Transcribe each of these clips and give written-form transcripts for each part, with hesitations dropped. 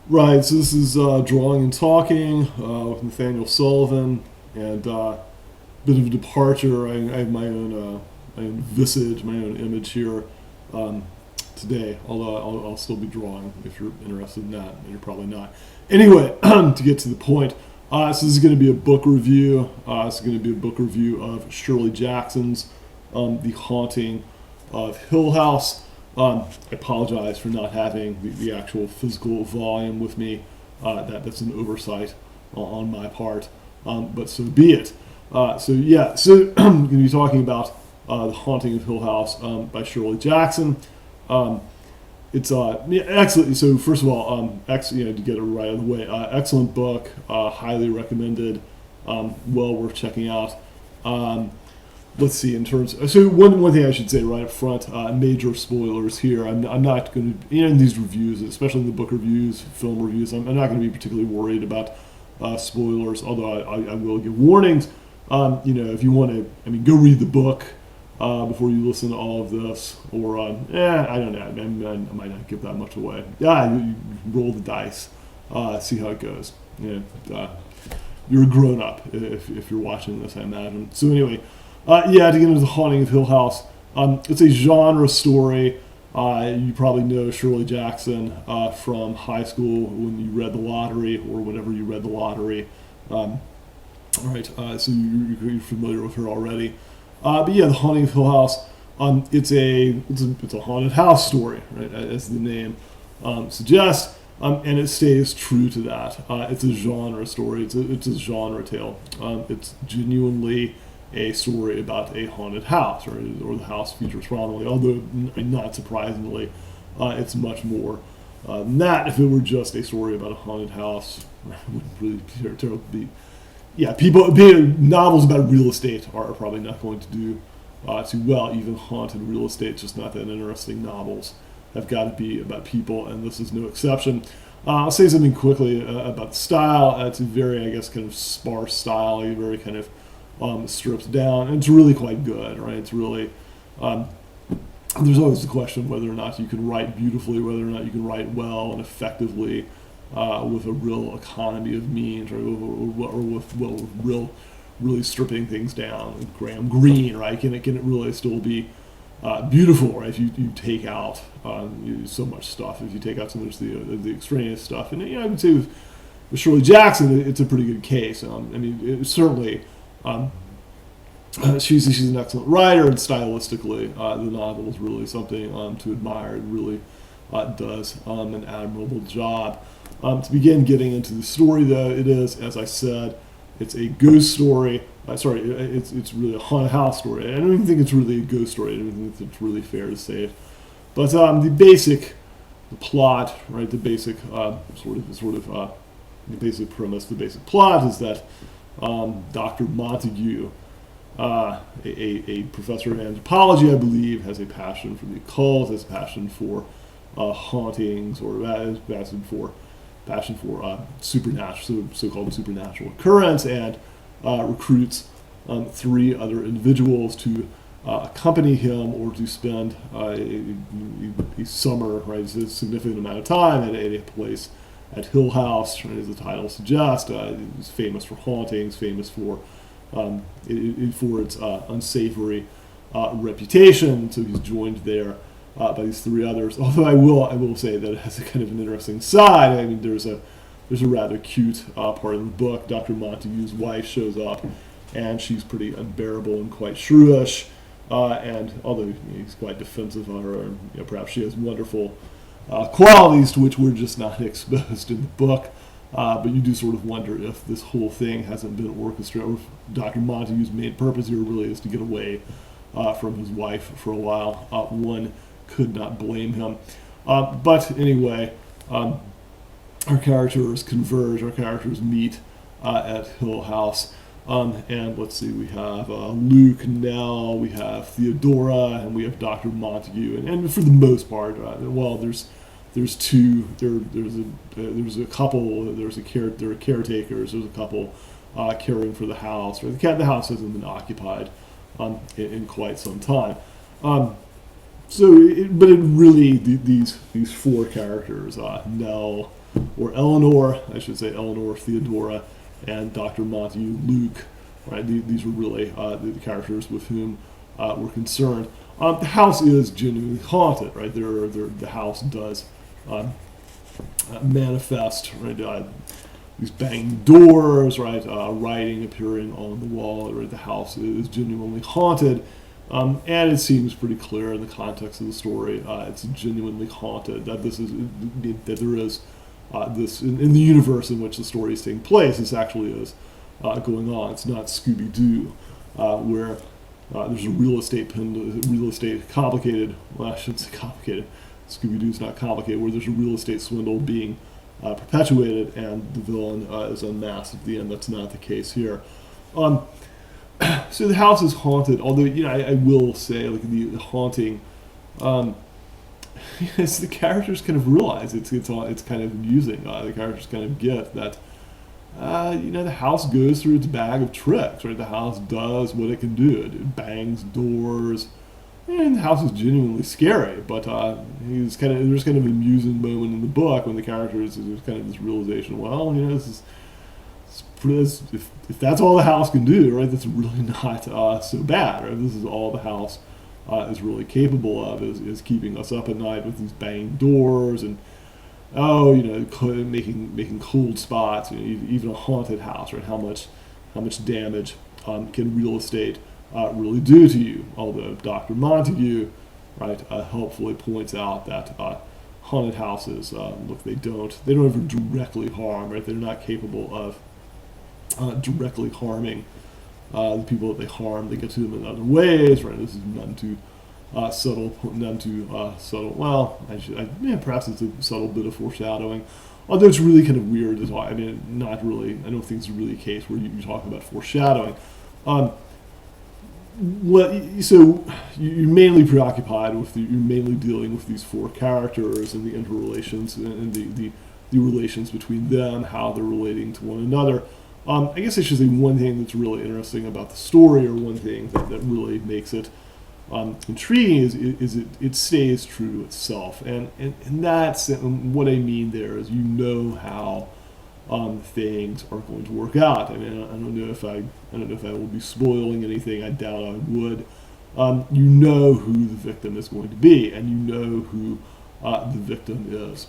Right, so this is Drawing and Talking with Nathaniel Sullivan, and bit of a departure. I have my own visage, my own image here um, today, although I'll still be drawing if you're interested in that, and you're probably not. Anyway, to get to the point, so this is going to be a book review. This is going to be a book review of Shirley Jackson's The Haunting of Hill House. I apologize for not having the actual physical volume with me. That's an oversight on my part, but so be it. So I'm going to be talking about The Haunting of Hill House by Shirley Jackson. It's excellent. So first of all, to get it right out of the way, excellent book, highly recommended, well worth checking out. Let's see, in terms so one thing I should say right up front, major spoilers here. I'm not going to, in these reviews, especially in the book reviews, film reviews, I'm not going to be particularly worried about spoilers, although I will give warnings. If you want to, go read the book before you listen to all of this, or I don't know, I might not give that much away. You roll the dice, see how it goes. You're a grown up if you're watching this, I imagine. So anyway. To get into The Haunting of Hill House, it's a genre story. You probably know Shirley Jackson from high school when you read The Lottery, or whenever you read The Lottery. So you're familiar with her already. The Haunting of Hill House, it's a haunted house story, right, as the name suggests, and it stays true to that. It's a genre story. It's a genre tale. It's genuinely a story about a haunted house, or the house features prominently, although not surprisingly, it's much more than that. If it were just a story about a haunted house, it wouldn't really terribly be. Novels about real estate are probably not going to do too well. Even haunted real estate, just not that interesting. Novels have got to be about people, and this is no exception. I'll say something quickly about the style. It's a very, kind of sparse style, very kind of stripped down, and it's really quite good, right? It's really, there's always the question whether or not you can write beautifully, whether or not you can write well and effectively with a real economy of means, or with really stripping things down. Graham Greene, right? Can it really still be beautiful, right? If you take out so much stuff, if you take out so much of the extraneous stuff, and I would say with Shirley Jackson, it's a pretty good case. Certainly. She's an excellent writer, and stylistically, the novel is really something to admire. It really does an admirable job. To begin getting into the story, though, it is, as I said, it's a ghost story. It's really a haunted house story. I don't even think it's really a ghost story. I don't think it's really fair to say it. But the plot, right? The basic the basic premise, the basic plot is that Dr. Montague, a professor of anthropology, I believe, has a passion for the occult, has a passion for hauntings, or passion for supernatural, so-called supernatural occurrence, and recruits three other individuals to accompany him, or to spend a summer, right, a significant amount of time at a place at Hill House, right, as the title suggests. It's famous for hauntings, famous for its unsavory reputation. So he's joined there by these three others. Although I will say that it has a kind of an interesting side. There's a rather cute part in the book. Dr. Montague's wife shows up, and she's pretty unbearable and quite shrewish. And although he's quite defensive of her, and perhaps she has wonderful qualities to which we're just not exposed in the book, but you do sort of wonder if this whole thing hasn't been orchestrated, or if Dr. Montague's main purpose here really is to get away from his wife for a while. One could not blame him. But anyway, our characters converge, our characters meet at Hill House. And let's see, we have Luke, Nell, we have Theodora, and we have Dr. Montague, and for the most part, there's a couple, there are caretakers, there's a couple caring for the house, right? The house hasn't been occupied in quite some time. but it really these four characters, Nell or Eleanor, I should say Eleanor Theodora, and Dr. Montague Luke, right? These were really the characters with whom we're concerned. The house is genuinely haunted, right? The house does manifest, right? These banging doors, right? Writing appearing on the wall, right? The house is genuinely haunted. And it seems pretty clear in the context of the story, it's genuinely haunted. That there is this in the universe in which the story is taking place. This actually is going on. It's not Scooby-Doo, where there's a real estate complicated. Well, I shouldn't say complicated. Scooby-Doo's not complicated. Where there's a real estate swindle being perpetuated, and the villain is unmasked at the end. That's not the case here. So the house is haunted, although I will say like the haunting, as the characters kind of realize it's kind of amusing. The characters kind of get that the house goes through its bag of tricks, right? The house does what it can do. It bangs doors, and the house is genuinely scary. But there's kind of an amusing moment in the book when the characters there's kind of this realization. Well, this is. If that's all the house can do, right, that's really not so bad, right? This is all the house is really capable of is keeping us up at night with these banged doors and making cold spots. Even a haunted house, right? How much damage can real estate really do to you? Although Dr. Montague, right, helpfully points out that haunted houses, look, they don't ever directly harm, right? They're not capable of directly harming the people that they harm. They get to them in other ways, right? This is none too subtle. Well, perhaps it's a subtle bit of foreshadowing, although it's really kind of weird as well. Not really. I don't think it's really a case where you talk about foreshadowing. So you're mainly preoccupied with you're mainly dealing with these four characters and the interrelations and the relations between them, how they're relating to one another. I guess I should say one thing that's really interesting about the story, or one thing that really makes it intriguing, is it stays true to itself, and that's what I mean there is how things are going to work out. I don't know if I will be spoiling anything. I doubt I would. You know who the victim is going to be, and you know who the victim is.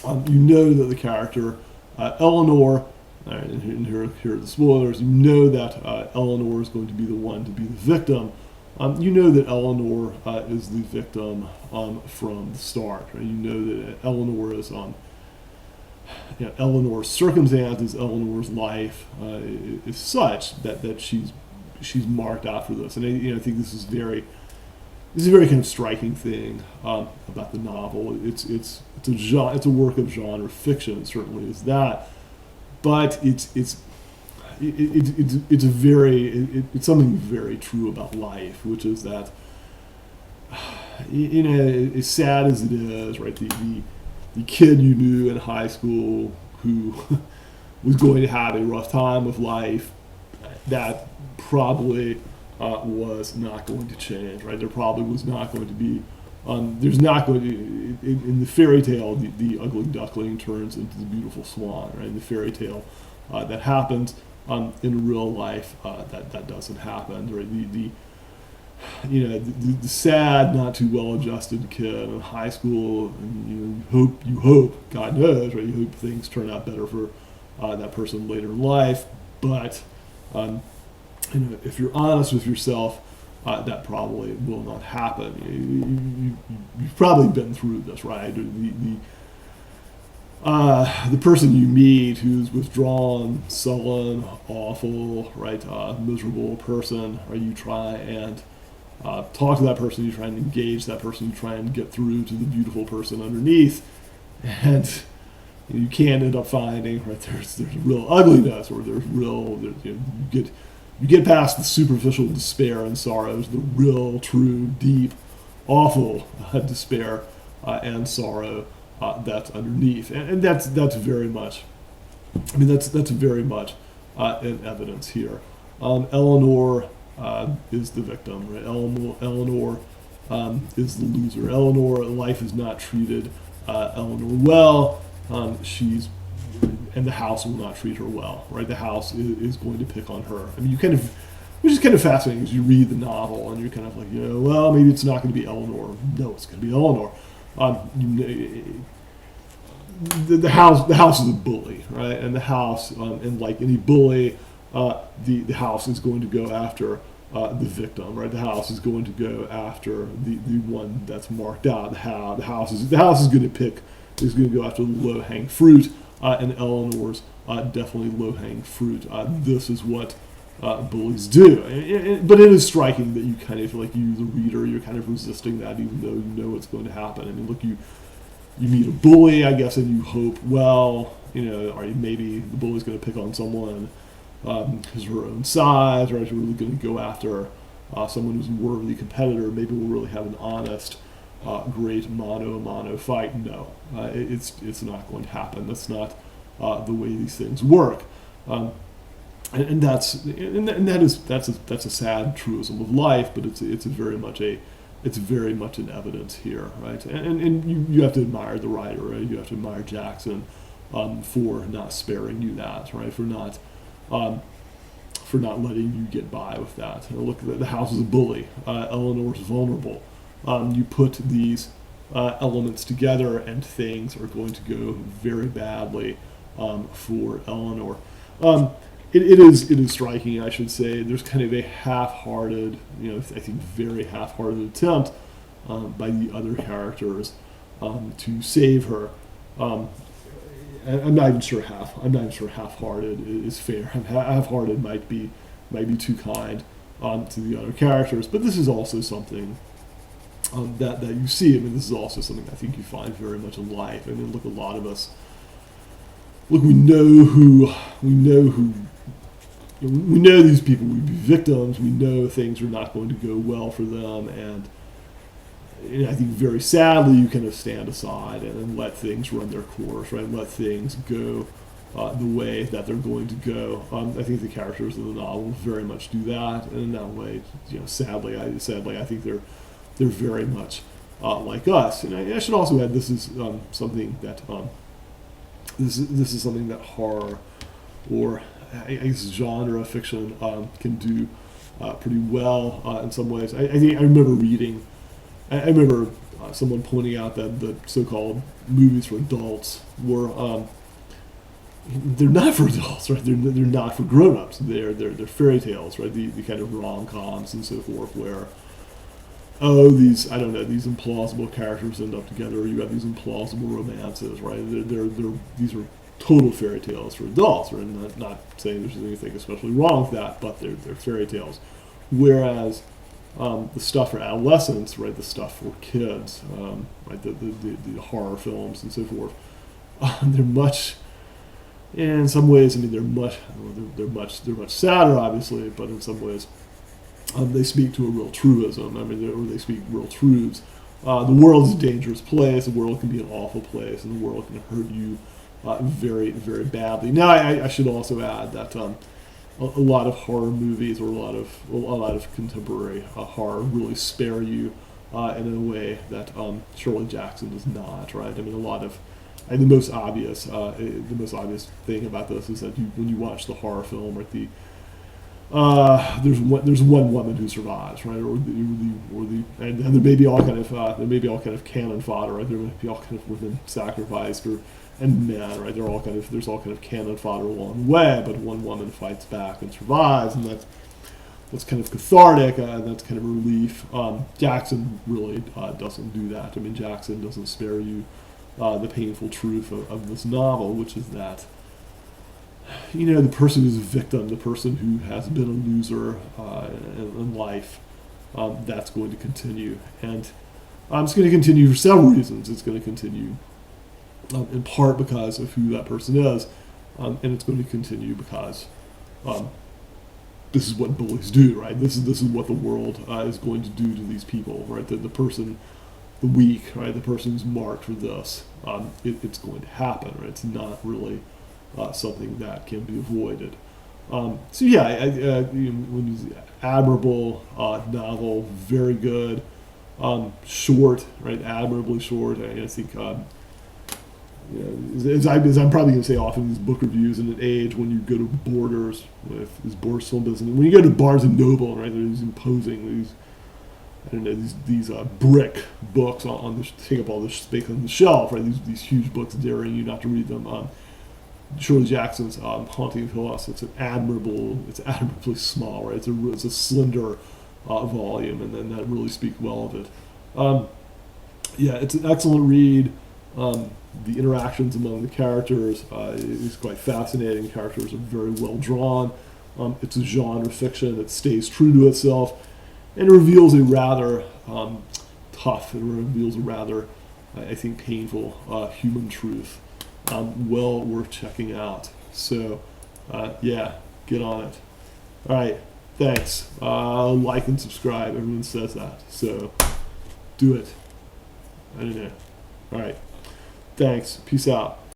You know that the character Eleanor. And here are the spoilers. You know that Eleanor is going to be the one to be the victim. You know that Eleanor is the victim from the start. Right? You know that Eleanor is Eleanor's circumstances, Eleanor's life is such that she's marked out for this. And I think this is a very kind of striking thing about the novel. It's a work of genre fiction. It certainly is that. But it's something very true about life, which is that as sad as it is, right? The kid you knew in high school who was going to have a rough time with life, that probably was not going to change, right? There probably was not going to be. There's not going to in the fairy tale, the ugly duckling turns into the beautiful swan, right? In the fairy tale that happens in real life, that doesn't happen, right? The sad, not too well-adjusted kid in high school, and you hope, God knows, right? You hope things turn out better for that person later in life, but if you're honest with yourself. That probably will not happen. You've probably been through this, right? The person you meet who's withdrawn, sullen, awful, right, miserable person, right? You try and talk to that person. You try and engage that person. You try and get through to the beautiful person underneath, and you can end up finding, right, there's real ugliness, or you get past the superficial despair and sorrows, the real, true, deep, awful despair and sorrow that's underneath, and that's very much. That's very much in evidence here. Eleanor is the victim, right? Eleanor is the loser. Eleanor, life has not treated Eleanor well. And the house will not treat her well, right? The house is going to pick on her. I mean, which is kind of fascinating as you read the novel and you're kind of like, well, maybe it's not going to be Eleanor. No, it's going to be Eleanor. The house is a bully, right? And the house, and like any bully, the house is going to go after the victim, right? The house is going to go after the one that's marked out. The house is going to go after the low-hanging fruit, and Eleanor's definitely low-hanging fruit. This is what bullies do. But it is striking that you kind of, like, you, the reader, you're kind of resisting that, even though you know what's going to happen. I mean, look, you meet a bully, I guess, and you hope, well, maybe the bully's going to pick on someone who's her own size, or is really going to go after someone who's a worthy competitor. Maybe we'll really have an honest, great mano-a-mano fight. No, it's not going to happen. That's not the way these things work. That's a sad truism of life, but it's very much an evidence here, right? And you have to admire the writer, right? You have to admire Jackson for not sparing you that, right? For not letting you get by with that. Look, the house is a bully. Eleanor's vulnerable. You put these elements together, and things are going to go very badly for Eleanor. It is striking, I should say. There's kind of a half-hearted, I think very half-hearted attempt by the other characters to save her. I'm not even sure half-hearted is fair. Half-hearted might be too kind to the other characters, but this is also something that you see. I mean, this is also something I think you find very much in life. I mean, look, a lot of us. Look, we know these people would be victims. We know things are not going to go well for them, and I think very sadly you kind of stand aside and let things run their course, right? Let things go the way that they're going to go. I think the characters of the novel very much do that, and in that way, sadly, I think they're very much like us. And I should also add, this is something that this is something that horror, or I guess genre fiction, can do pretty well in some ways. I remember someone pointing out that the so-called movies for adults were they're not for adults, right? They're not for grown-ups. They're fairy tales, right? The kind of rom-coms and so forth, where these implausible characters end up together. Or you have these implausible romances, right? These are total fairy tales for adults. Right? Not saying there's anything especially wrong with that, but they're fairy tales. Whereas the stuff for adolescents, right? The stuff for kids, right? The horror films and so forth. They're much. In some ways, I mean, they're much sadder, obviously, but in some ways, they speak to a real truism. I mean, they speak real truths. The world is a dangerous place. The world can be an awful place, and the world can hurt you very, very badly. Now, I should also add that a lot of horror movies, or a lot of contemporary horror, really spare you in a way that Shirley Jackson does not. Right? I mean, the most obvious thing about this is that when you watch the horror film, right, there's one woman who survives, right, and there may be all kind of cannon fodder, right? There may be all kind of women sacrificed, and men, right? There's all kind of cannon fodder along the way, but one woman fights back and survives, and that's kind of cathartic, and that's kind of relief. Jackson really doesn't do that. I mean, Jackson doesn't spare you the painful truth of this novel, which is that the person who's a victim, the person who has been a loser in life, that's going to continue, and it's going to continue for several reasons. It's going to continue in part because of who that person is, and it's going to continue because this is what bullies do, right? This is what the world is going to do to these people, right? The person. The weak, right? The person who's marked for this, it's going to happen, right? It's not really something that can be avoided. So yeah, when admirable novel, very good. Short, right? Admirably short. I think. You know, as I'm probably going to say often in these book reviews, in an age when you go to Borders with these Borders film business, when you go to Barnes and Noble, right, there's imposing these, I don't know, these brick books on the take up all the space on the shelf, right? These huge books daring you not to read them. Shirley Jackson's Haunting of Hill House. It's admirably small, right? It's a slender volume, and then that really speaks well of it. Yeah, it's an excellent read. The interactions among the characters is quite fascinating. The characters are very well drawn. It's a genre fiction that stays true to itself and reveals a rather tough, it reveals a rather, I think, painful human truth. Well worth checking out. So, yeah, get on it. All right, thanks. Like and subscribe. Everyone says that. So, do it. I don't know. All right. Thanks. Peace out.